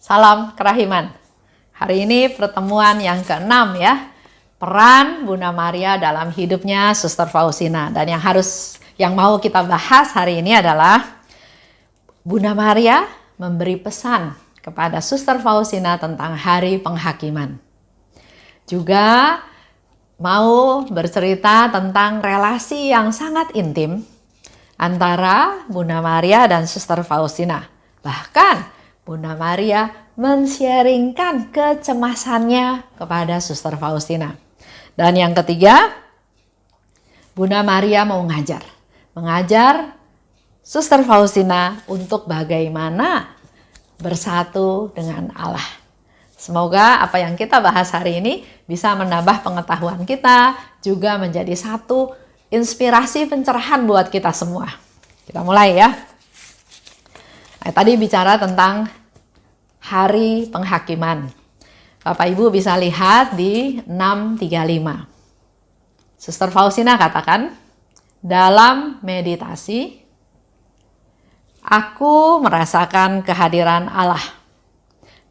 Salam kerahiman. Hari ini pertemuan yang ke-6 ya. Peran Bunda Maria dalam hidupnya Suster Faustina. Dan yang mau kita bahas hari ini adalah Bunda Maria memberi pesan kepada Suster Faustina tentang hari penghakiman. Juga mau bercerita tentang relasi yang sangat intim antara Bunda Maria dan Suster Faustina. Bahkan Bunda Maria men-sharingkan kecemasannya kepada Suster Faustina. Dan yang ketiga, Bunda Maria mau mengajar Suster Faustina untuk bagaimana bersatu dengan Allah. Semoga apa yang kita bahas hari ini bisa menambah pengetahuan kita, juga menjadi satu inspirasi pencerahan buat kita semua. Kita mulai ya. Tadi bicara tentang hari penghakiman. Bapak Ibu bisa lihat di 635. Suster Faustina katakan, dalam meditasi, aku merasakan kehadiran Allah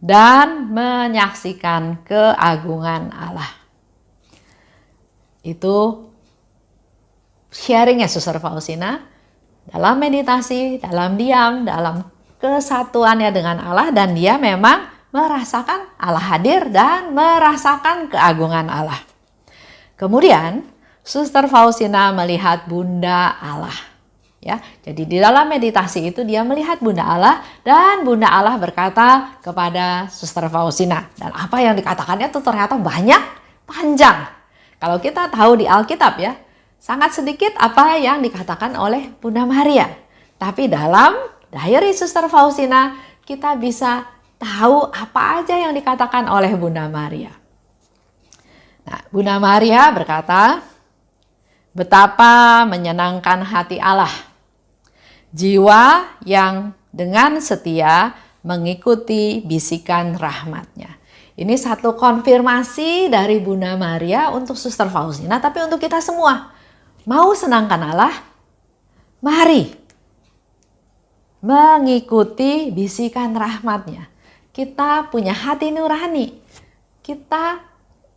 dan menyaksikan keagungan Allah. Itu sharingnya Suster Faustina dalam meditasi, dalam diam, dalam kesatuannya dengan Allah, dan dia memang merasakan Allah hadir dan merasakan keagungan Allah. Kemudian Suster Faustina melihat Bunda Allah. Ya, jadi di dalam meditasi itu dia melihat Bunda Allah, dan Bunda Allah berkata kepada Suster Faustina. Dan apa yang dikatakannya itu ternyata banyak, panjang. Kalau kita tahu di Alkitab ya, sangat sedikit apa yang dikatakan oleh Bunda Maria. Tapi dalam diary Suster Faustina, kita bisa tahu apa aja yang dikatakan oleh Bunda Maria. Nah, Bunda Maria berkata, betapa menyenangkan hati Allah, jiwa yang dengan setia mengikuti bisikan rahmat-Nya. Ini satu konfirmasi dari Bunda Maria untuk Suster Faustina, tapi untuk kita semua. Mau senangkan Allah? Mari mengikuti bisikan rahmat-Nya. Kita punya hati nurani. Kita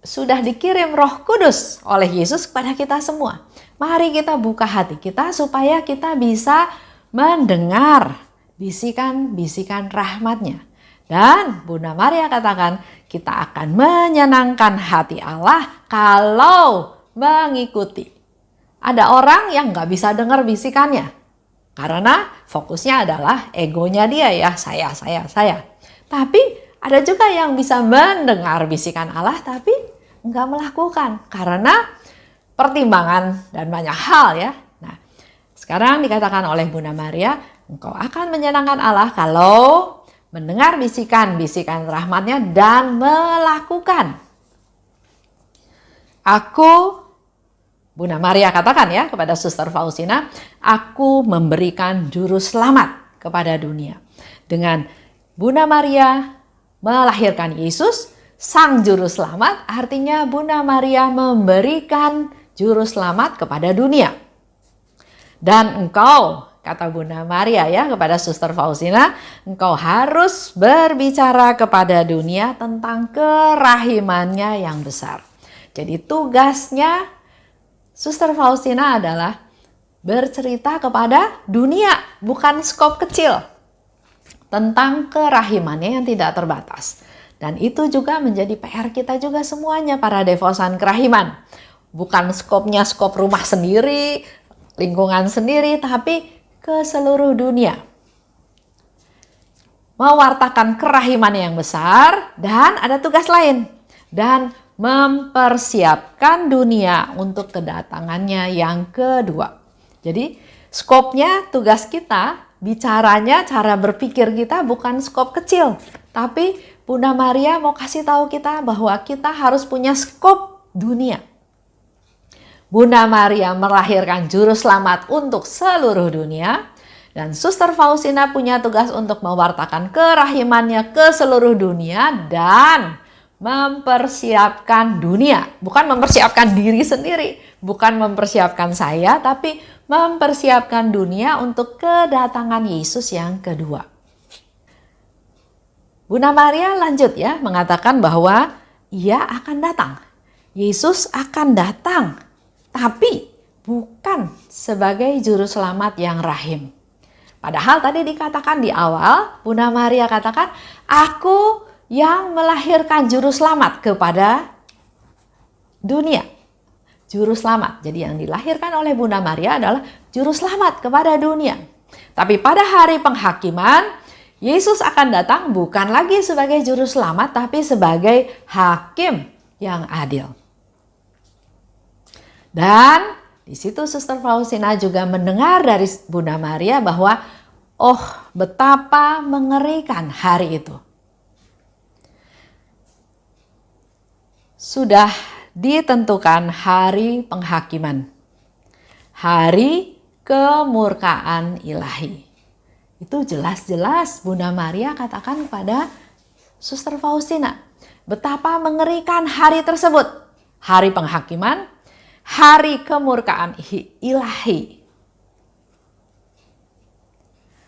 sudah dikirim Roh Kudus oleh Yesus kepada kita semua. Mari kita buka hati kita supaya kita bisa mendengar bisikan-bisikan rahmat-Nya. Dan Bunda Maria katakan, kita akan menyenangkan hati Allah kalau mengikuti. Ada orang yang gak bisa dengar bisikannya. Karena fokusnya adalah egonya dia ya, saya. Tapi ada juga yang bisa mendengar bisikan Allah tapi nggak melakukan karena pertimbangan dan banyak hal ya. Nah, sekarang dikatakan oleh Bunda Maria, engkau akan menyenangkan Allah kalau mendengar bisikan-bisikan rahmat-Nya dan melakukan. Bunda Maria katakan ya kepada Suster Faustina, aku memberikan juru selamat kepada dunia. Dengan Bunda Maria melahirkan Yesus, sang juru selamat, artinya Bunda Maria memberikan juru selamat kepada dunia. Dan engkau, kata Bunda Maria ya kepada Suster Faustina, engkau harus berbicara kepada dunia tentang kerahimannya yang besar. Jadi tugasnya Suster Faustina adalah bercerita kepada dunia, bukan skop kecil, tentang kerahimannya yang tidak terbatas. Dan itu juga menjadi PR kita juga semuanya, para devosan kerahiman. Bukan skopnya skop rumah sendiri, lingkungan sendiri, tapi ke seluruh dunia. Mewartakan kerahiman yang besar, dan ada tugas lain. Dan mempersiapkan dunia untuk kedatangannya yang kedua. Jadi skopnya, tugas kita, bicaranya, cara berpikir kita bukan skop kecil. Tapi Bunda Maria mau kasih tahu kita bahwa kita harus punya skop dunia. Bunda Maria melahirkan juru selamat untuk seluruh dunia. Dan Suster Faustina punya tugas untuk mewartakan kerahimannya ke seluruh dunia dan mempersiapkan dunia. Bukan mempersiapkan diri sendiri, bukan mempersiapkan saya, tapi mempersiapkan dunia untuk kedatangan Yesus yang kedua. Bunda Maria lanjut ya mengatakan bahwa ia akan datang. Yesus akan datang, tapi bukan sebagai juru selamat yang rahim. Padahal tadi dikatakan di awal, Bunda Maria katakan, aku yang melahirkan juru selamat kepada dunia. Juru selamat. Jadi yang dilahirkan oleh Bunda Maria adalah juru selamat kepada dunia. Tapi pada hari penghakiman, Yesus akan datang bukan lagi sebagai juru selamat, tapi sebagai hakim yang adil. Dan di situ Suster Faustina juga mendengar dari Bunda Maria bahwa, oh betapa mengerikan hari itu. Sudah ditentukan hari penghakiman, hari kemurkaan ilahi. Itu jelas-jelas Bunda Maria katakan kepada Suster Faustina. Betapa mengerikan hari tersebut. Hari penghakiman, hari kemurkaan ilahi.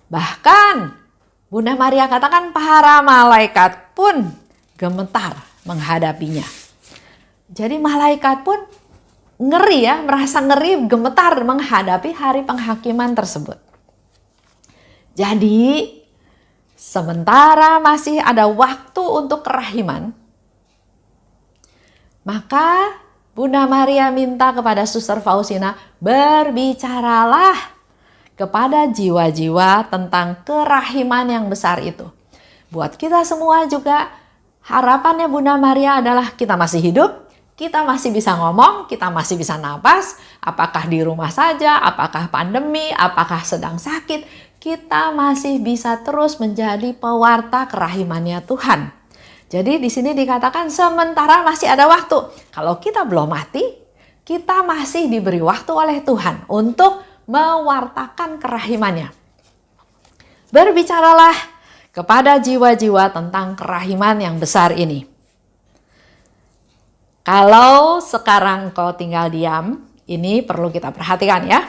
Bahkan Bunda Maria katakan para malaikat pun gemetar menghadapinya. Jadi malaikat pun ngeri ya, merasa ngeri, gemetar menghadapi hari penghakiman tersebut. Jadi, sementara masih ada waktu untuk kerahiman, maka Bunda Maria minta kepada Suster Faustina, berbicaralah kepada jiwa-jiwa tentang kerahiman yang besar itu. Buat kita semua juga, harapannya Bunda Maria adalah kita masih hidup, kita masih bisa ngomong, kita masih bisa napas, apakah di rumah saja, apakah pandemi, apakah sedang sakit, kita masih bisa terus menjadi pewarta kerahimannya Tuhan. Jadi di sini dikatakan sementara masih ada waktu. Kalau kita belum mati, kita masih diberi waktu oleh Tuhan untuk mewartakan kerahimannya. Berbicaralah kepada jiwa-jiwa tentang kerahiman yang besar ini. Kalau sekarang kau tinggal diam, ini perlu kita perhatikan ya.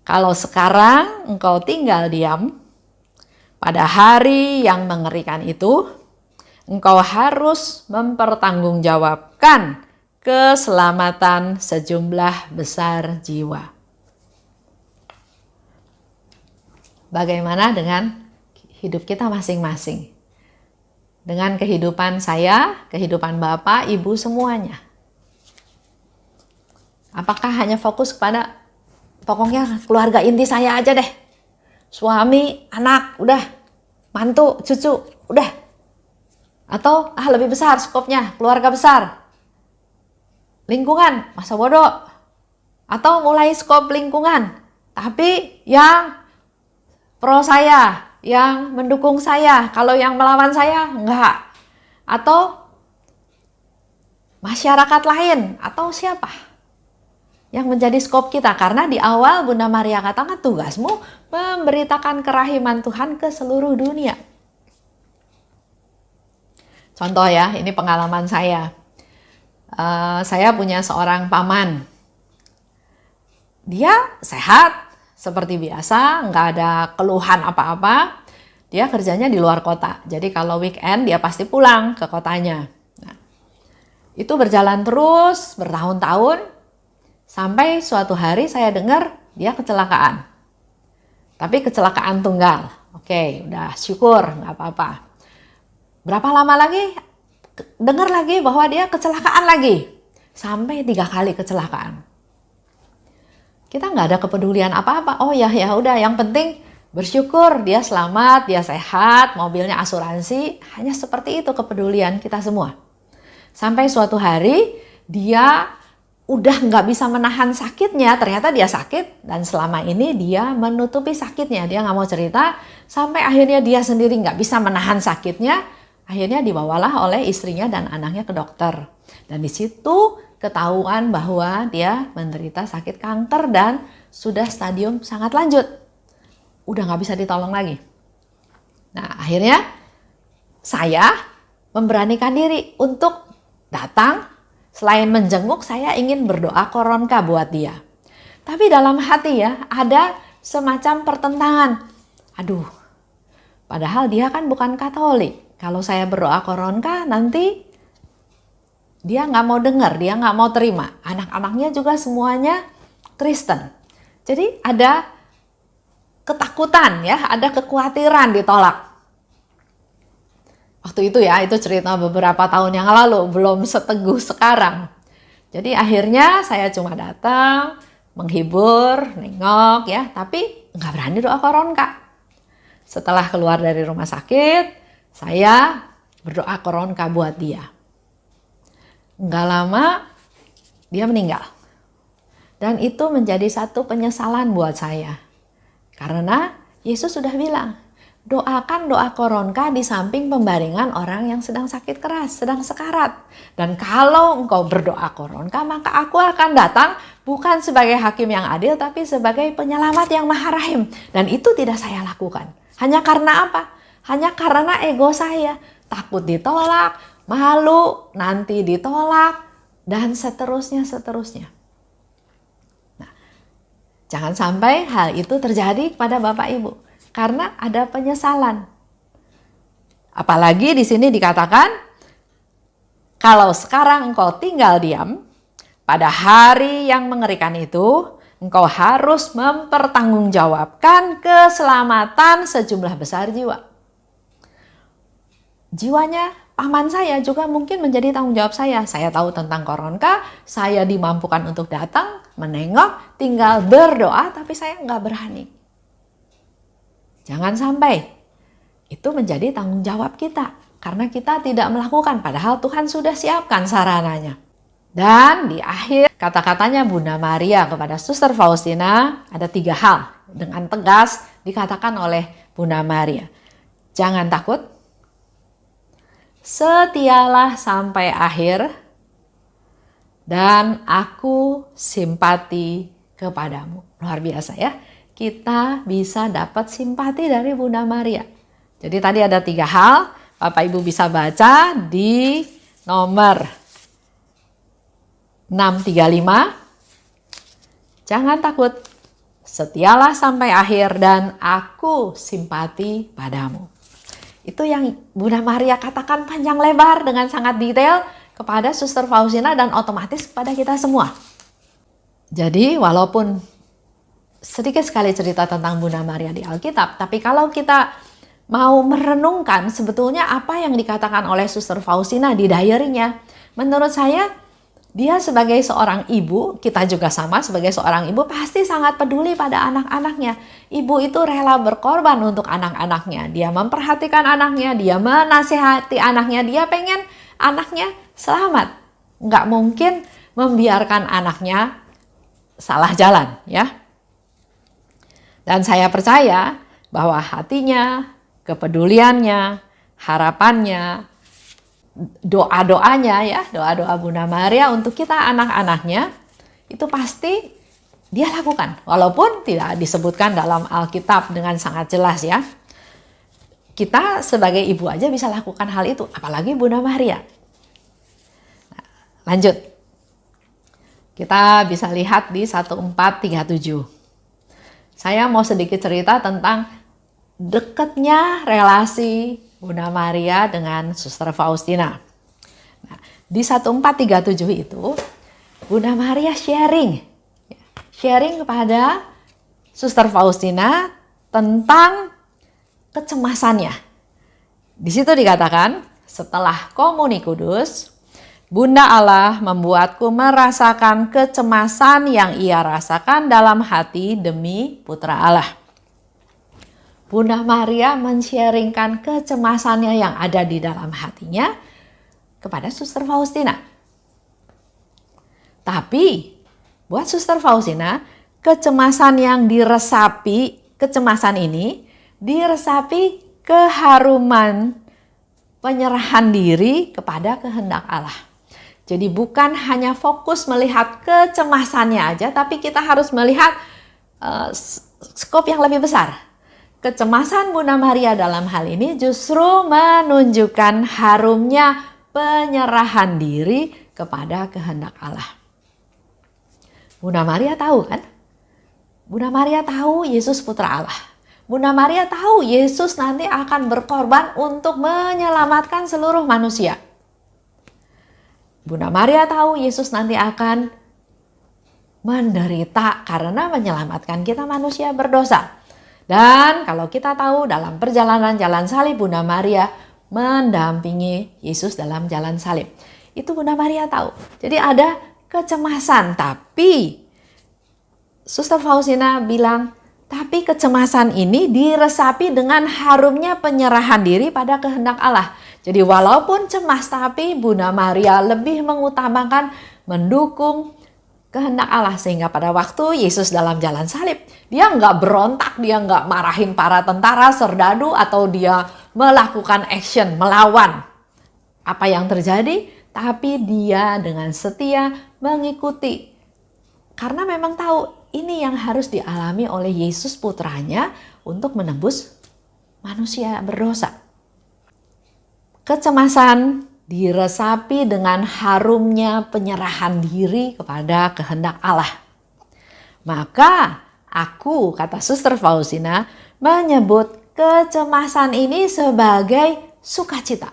Kalau sekarang engkau tinggal diam, pada hari yang mengerikan itu, engkau harus mempertanggungjawabkan keselamatan sejumlah besar jiwa. Bagaimana dengan hidup kita masing-masing? Dengan kehidupan saya, kehidupan Bapak, Ibu semuanya. Apakah hanya fokus kepada pokoknya keluarga inti saya aja deh. Suami, anak, udah. Mantu, cucu, udah. Atau lebih besar skopnya, keluarga besar. Lingkungan, masa bodoh. Atau mulai skop lingkungan. Tapi yang pro saya, yang mendukung saya. Kalau yang melawan saya, enggak. Atau masyarakat lain, atau siapa yang menjadi skop kita. Karena di awal Bunda Maria katakan tugasmu memberitakan kerahiman Tuhan ke seluruh dunia. Contoh ya, ini pengalaman saya. Saya punya seorang paman. Dia sehat seperti biasa, nggak ada keluhan apa-apa. Dia kerjanya di luar kota. Jadi kalau weekend dia pasti pulang ke kotanya. Nah, itu berjalan terus bertahun-tahun. Sampai suatu hari saya dengar dia kecelakaan. Tapi kecelakaan tunggal. Oke, udah syukur, nggak apa-apa. Berapa lama lagi dengar lagi bahwa dia kecelakaan lagi. Sampai 3 kali kecelakaan. Kita nggak ada kepedulian apa-apa. Oh ya udah, yang penting bersyukur dia selamat, dia sehat, mobilnya asuransi. Hanya seperti itu kepedulian kita semua. Sampai suatu hari dia udah nggak bisa menahan sakitnya, ternyata dia sakit dan selama ini dia menutupi sakitnya, dia nggak mau cerita sampai akhirnya dia sendiri nggak bisa menahan sakitnya, akhirnya dibawalah oleh istrinya dan anaknya ke dokter dan di situ ketahuan bahwa dia menderita sakit kanker dan sudah stadium sangat lanjut, udah nggak bisa ditolong lagi. Nah akhirnya saya memberanikan diri untuk datang. Selain menjenguk, saya ingin berdoa koronka buat dia. Tapi dalam hati ya, ada semacam pertentangan. Aduh, Padahal dia kan bukan Katolik. Kalau saya berdoa koronka nanti dia nggak mau dengar, dia nggak mau terima. Anak-anaknya juga semuanya Kristen. Jadi ada ketakutan ya, ada kekhawatiran ditolak. Waktu itu ya, itu cerita beberapa tahun yang lalu, belum seteguh sekarang. Jadi akhirnya saya cuma datang, menghibur, nengok ya, tapi nggak berani doa koronka. Setelah keluar dari rumah sakit, saya berdoa koronka buat dia. Nggak lama, dia meninggal. Dan itu menjadi satu penyesalan buat saya. Karena Yesus sudah bilang, doakan doa koronka di samping pembaringan orang yang sedang sakit keras, sedang sekarat. Dan kalau engkau berdoa koronka, maka aku akan datang bukan sebagai hakim yang adil, tapi sebagai penyelamat yang maha rahim. Dan itu tidak saya lakukan. Hanya karena apa? Hanya karena ego saya. Takut ditolak, malu, nanti ditolak, dan seterusnya. Nah, jangan sampai hal itu terjadi kepada Bapak Ibu. Karena ada penyesalan. Apalagi di sini dikatakan, kalau sekarang engkau tinggal diam, pada hari yang mengerikan itu, engkau harus mempertanggungjawabkan keselamatan sejumlah besar jiwa. Jiwanya paman saya juga mungkin menjadi tanggung jawab saya. Saya tahu tentang koronka, saya dimampukan untuk datang, menengok, tinggal berdoa, tapi saya nggak berani. Jangan sampai itu menjadi tanggung jawab kita. Karena kita tidak melakukan, padahal Tuhan sudah siapkan sarananya. Dan di akhir kata-katanya Bunda Maria kepada Suster Faustina ada 3 hal. Dengan tegas dikatakan oleh Bunda Maria. Jangan takut, setialah sampai akhir, dan aku simpati kepadamu. Luar biasa ya. Kita bisa dapat simpati dari Bunda Maria. Jadi tadi ada 3 hal, Bapak Ibu bisa baca di nomor 635. Jangan takut, setialah sampai akhir dan aku simpati padamu. Itu yang Bunda Maria katakan panjang lebar dengan sangat detail kepada Suster Faustina dan otomatis kepada kita semua. Jadi walaupun sedikit sekali cerita tentang Bunda Maria di Alkitab, tapi kalau kita mau merenungkan sebetulnya apa yang dikatakan oleh Suster Faustina di diary-nya, menurut saya dia sebagai seorang ibu, kita juga sama sebagai seorang ibu, pasti sangat peduli pada anak-anaknya. Ibu itu rela berkorban untuk anak-anaknya. Dia memperhatikan anaknya, dia menasihati anaknya, dia pengen anaknya selamat. Nggak mungkin membiarkan anaknya salah jalan, ya. Dan saya percaya bahwa hatinya, kepeduliannya, harapannya, doa-doanya ya, doa-doa Bunda Maria untuk kita anak-anaknya itu pasti dia lakukan. Walaupun tidak disebutkan dalam Alkitab dengan sangat jelas ya. Kita sebagai ibu aja bisa lakukan hal itu, apalagi Bunda Maria. Nah, lanjut. Kita bisa lihat di 1437. Saya mau sedikit cerita tentang dekatnya relasi Bunda Maria dengan Suster Faustina. Nah, di 1437 itu Bunda Maria sharing kepada Suster Faustina tentang kecemasannya. Di situ dikatakan, setelah komuni kudus, Bunda Allah membuatku merasakan kecemasan yang ia rasakan dalam hati demi Putra Allah. Bunda Maria men-sharingkan kecemasannya yang ada di dalam hatinya kepada Suster Faustina. Tapi buat Suster Faustina, kecemasan ini diresapi keharuman penyerahan diri kepada kehendak Allah. Jadi bukan hanya fokus melihat kecemasannya aja, tapi kita harus melihat skop yang lebih besar. Kecemasan Bunda Maria dalam hal ini justru menunjukkan harumnya penyerahan diri kepada kehendak Allah. Bunda Maria tahu kan? Bunda Maria tahu Yesus Putra Allah. Bunda Maria tahu Yesus nanti akan berkorban untuk menyelamatkan seluruh manusia. Bunda Maria tahu Yesus nanti akan menderita karena menyelamatkan kita manusia berdosa. Dan kalau kita tahu dalam perjalanan jalan salib, Bunda Maria mendampingi Yesus dalam jalan salib. Itu Bunda Maria tahu. Jadi ada kecemasan, tapi Suster Faustina bilang, tapi kecemasan ini diresapi dengan harumnya penyerahan diri pada kehendak Allah. Jadi walaupun cemas, tapi Bunda Maria lebih mengutamakan mendukung kehendak Allah. Sehingga pada waktu Yesus dalam jalan salib, dia nggak berontak, dia nggak marahin para tentara, serdadu, atau dia melakukan action, melawan apa yang terjadi. Tapi dia dengan setia mengikuti. Karena memang tahu, ini yang harus dialami oleh Yesus putranya untuk menebus manusia berdosa. Kecemasan diresapi dengan harumnya penyerahan diri kepada kehendak Allah. Maka aku, kata Suster Faustina, menyebut kecemasan ini sebagai sukacita.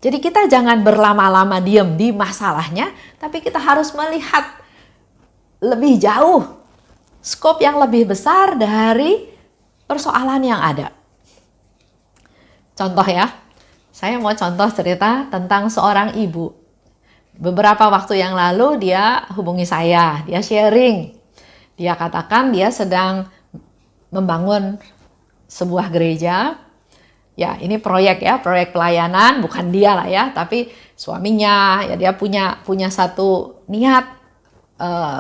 Jadi kita jangan berlama-lama diam di masalahnya, tapi kita harus melihat lebih jauh, skop yang lebih besar dari persoalan yang ada. Contoh ya, saya mau contoh cerita tentang seorang ibu. Beberapa waktu yang lalu dia hubungi saya, dia sharing. Dia katakan dia sedang membangun sebuah gereja. Ya, ini proyek ya, proyek pelayanan, bukan dia lah ya, tapi suaminya ya, dia punya satu niat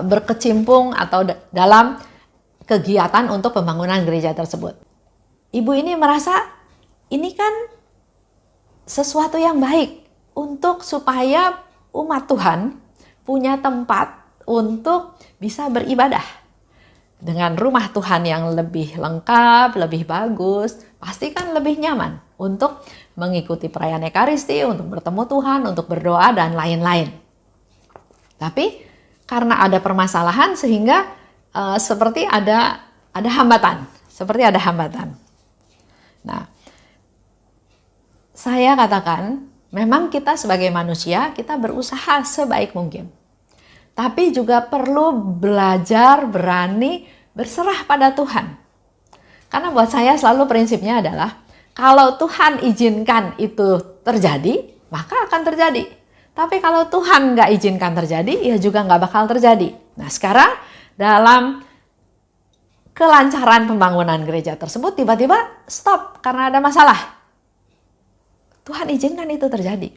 berkecimpung atau dalam kegiatan untuk pembangunan gereja tersebut. Ibu ini merasa ini kan sesuatu yang baik untuk supaya umat Tuhan punya tempat untuk bisa beribadah. Dengan rumah Tuhan yang lebih lengkap, lebih bagus, pasti kan lebih nyaman untuk mengikuti perayaan Ekaristi, untuk bertemu Tuhan, untuk berdoa, dan lain-lain. Tapi karena ada permasalahan sehingga seperti ada hambatan, Nah, saya katakan memang kita sebagai manusia kita berusaha sebaik mungkin. Tapi juga perlu belajar berani berserah pada Tuhan. Karena buat saya selalu prinsipnya adalah kalau Tuhan izinkan itu terjadi, maka akan terjadi. Tapi kalau Tuhan nggak izinkan terjadi, ya juga nggak bakal terjadi. Nah sekarang dalam kelancaran pembangunan gereja tersebut tiba-tiba stop karena ada masalah. Tuhan izinkan itu terjadi.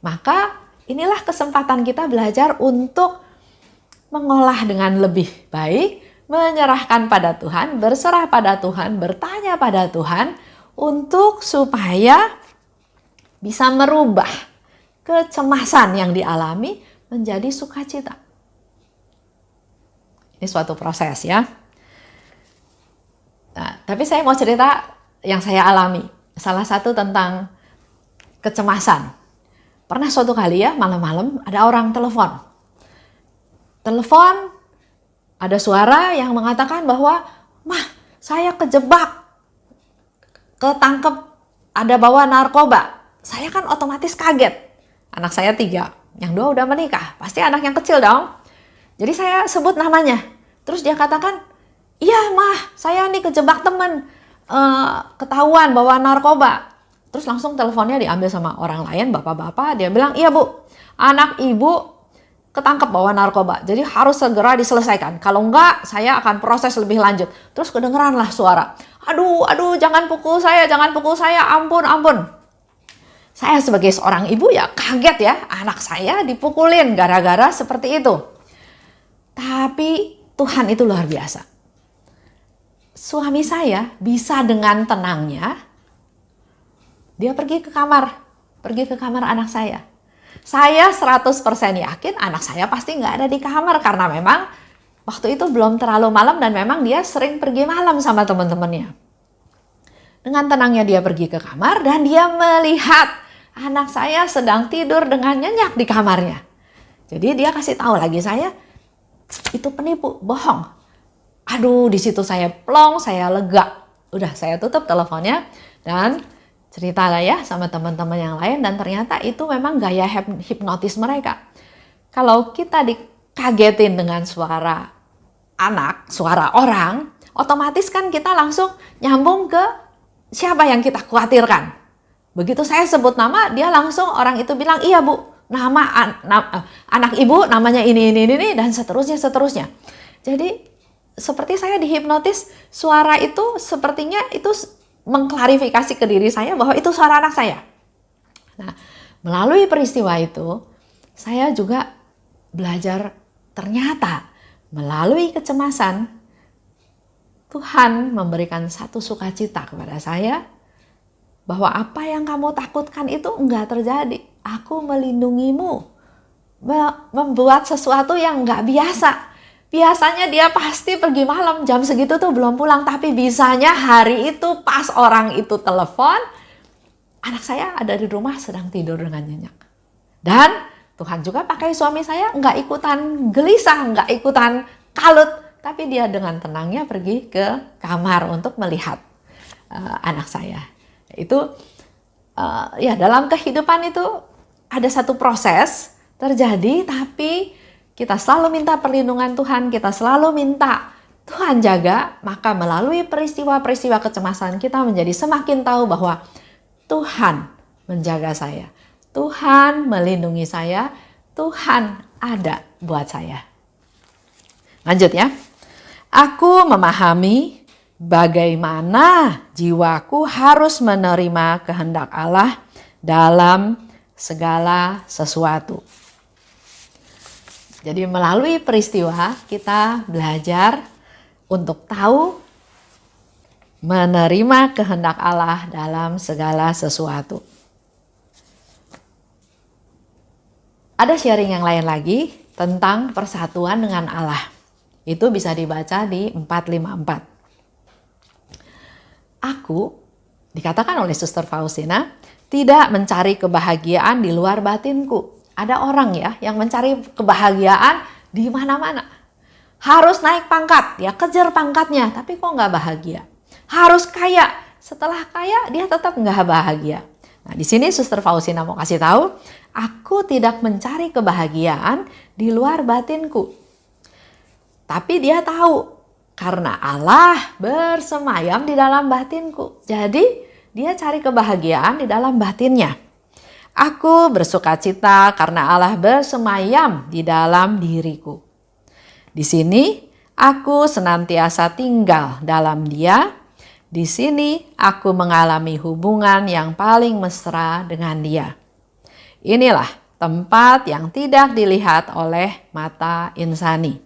Maka inilah kesempatan kita belajar untuk mengolah dengan lebih baik, menyerahkan pada Tuhan, berserah pada Tuhan, bertanya pada Tuhan untuk supaya bisa merubah kecemasan yang dialami menjadi sukacita. Ini suatu proses ya. Nah, tapi saya mau cerita yang saya alami. Salah satu tentang kecemasan. Pernah suatu kali ya, malam-malam ada orang telepon. Telepon, ada suara yang mengatakan bahwa, "Mah, saya kejebak, ketangkep, ada bawa narkoba." Saya kan otomatis kaget. Anak saya 3, yang 2 udah menikah, pasti anak yang kecil dong. Jadi saya sebut namanya. Terus dia katakan, "Iya Mah, saya nih kejebak temen, ketahuan bawa narkoba." Terus langsung teleponnya diambil sama orang lain, bapak-bapak. Dia bilang, "Iya Bu, anak ibu ketangkep bawa narkoba, jadi harus segera diselesaikan. Kalau enggak, saya akan proses lebih lanjut." Terus kedengeranlah suara, aduh, jangan pukul saya, ampun. Saya sebagai seorang ibu ya kaget ya, anak saya dipukulin gara-gara seperti itu. Tapi Tuhan itu luar biasa. Suami saya bisa dengan tenangnya, dia pergi ke kamar anak saya. Saya 100% yakin anak saya pasti nggak ada di kamar karena memang waktu itu belum terlalu malam dan memang dia sering pergi malam sama teman-temannya. Dengan tenangnya dia pergi ke kamar dan dia melihat anak saya sedang tidur dengan nyenyak di kamarnya. Jadi dia kasih tahu lagi saya, itu penipu, bohong. Aduh, di situ saya plong, saya lega. Udah saya tutup teleponnya dan cerita lah ya sama teman-teman yang lain, dan ternyata itu memang gaya hipnotis mereka. Kalau kita dikagetin dengan suara anak, suara orang, otomatis kan kita langsung nyambung ke siapa yang kita khawatirkan. Begitu saya sebut nama, dia langsung, orang itu bilang, iya Bu, anak ibu namanya ini, dan seterusnya. Jadi seperti saya dihipnotis, suara itu sepertinya itu mengklarifikasi ke diri saya bahwa itu suara anak saya. Nah, melalui peristiwa itu, saya juga belajar ternyata melalui kecemasan, Tuhan memberikan satu sukacita kepada saya, bahwa apa yang kamu takutkan itu enggak terjadi. Aku melindungimu, membuat sesuatu yang enggak biasa. Biasanya dia pasti pergi malam, jam segitu tuh belum pulang. Tapi bisanya hari itu pas orang itu telepon, anak saya ada di rumah sedang tidur dengan nyenyak. Dan Tuhan juga pakai suami saya nggak ikutan gelisah, nggak ikutan kalut. Tapi dia dengan tenangnya pergi ke kamar untuk melihat anak saya. Itu ya dalam kehidupan itu ada satu proses terjadi, tapi kita selalu minta perlindungan Tuhan, kita selalu minta Tuhan jaga, maka melalui peristiwa-peristiwa kecemasan kita menjadi semakin tahu bahwa Tuhan menjaga saya, Tuhan melindungi saya, Tuhan ada buat saya. Lanjut ya. Aku memahami bagaimana jiwaku harus menerima kehendak Allah dalam segala sesuatu. Jadi melalui peristiwa kita belajar untuk tahu menerima kehendak Allah dalam segala sesuatu. Ada sharing yang lain lagi tentang persatuan dengan Allah. Itu bisa dibaca di 454. Aku, dikatakan oleh Suster Faustina, tidak mencari kebahagiaan di luar batinku. Ada orang ya yang mencari kebahagiaan di mana-mana. Harus naik pangkat, ya kejar pangkatnya, tapi kok nggak bahagia. Harus kaya, setelah kaya dia tetap nggak bahagia. Nah di sini Suster Faustina mau kasih tahu, aku tidak mencari kebahagiaan di luar batinku. Tapi dia tahu, karena Allah bersemayam di dalam batinku. Jadi dia cari kebahagiaan di dalam batinnya. Aku bersukacita karena Allah bersemayam di dalam diriku. Di sini aku senantiasa tinggal dalam Dia. Di sini aku mengalami hubungan yang paling mesra dengan Dia. Inilah tempat yang tidak dilihat oleh mata insani.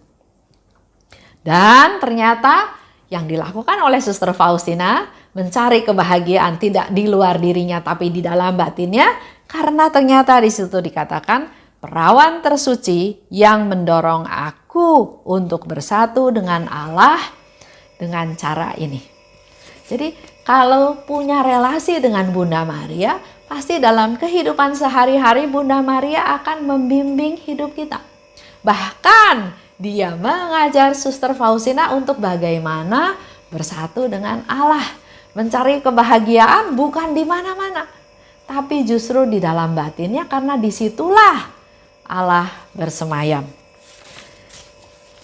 Dan ternyata yang dilakukan oleh Suster Faustina mencari kebahagiaan tidak di luar dirinya tapi di dalam batinnya, karena ternyata di situ dikatakan perawan tersuci yang mendorong aku untuk bersatu dengan Allah dengan cara ini. Jadi kalau punya relasi dengan Bunda Maria, pasti dalam kehidupan sehari-hari Bunda Maria akan membimbing hidup kita. Bahkan dia mengajar Suster Faustina untuk bagaimana bersatu dengan Allah. Mencari kebahagiaan bukan di mana-mana, tapi justru di dalam batinnya, karena disitulah Allah bersemayam.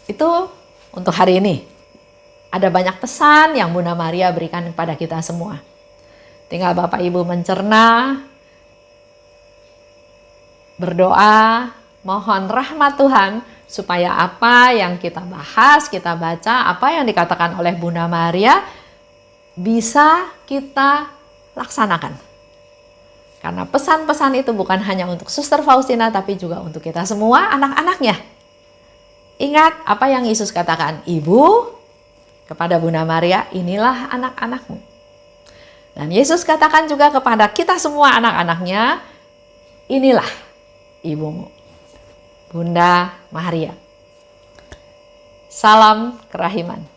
Itu untuk hari ini. Ada banyak pesan yang Bunda Maria berikan kepada kita semua. Tinggal Bapak Ibu mencerna, berdoa, mohon rahmat Tuhan supaya apa yang kita bahas, kita baca, apa yang dikatakan oleh Bunda Maria bisa kita laksanakan. Karena pesan-pesan itu bukan hanya untuk Suster Faustina, tapi juga untuk kita semua anak-anaknya. Ingat apa yang Yesus katakan, Ibu, kepada Bunda Maria, inilah anak-anakmu. Dan Yesus katakan juga kepada kita semua anak-anaknya, inilah ibumu, Bunda Maria. Salam kerahiman.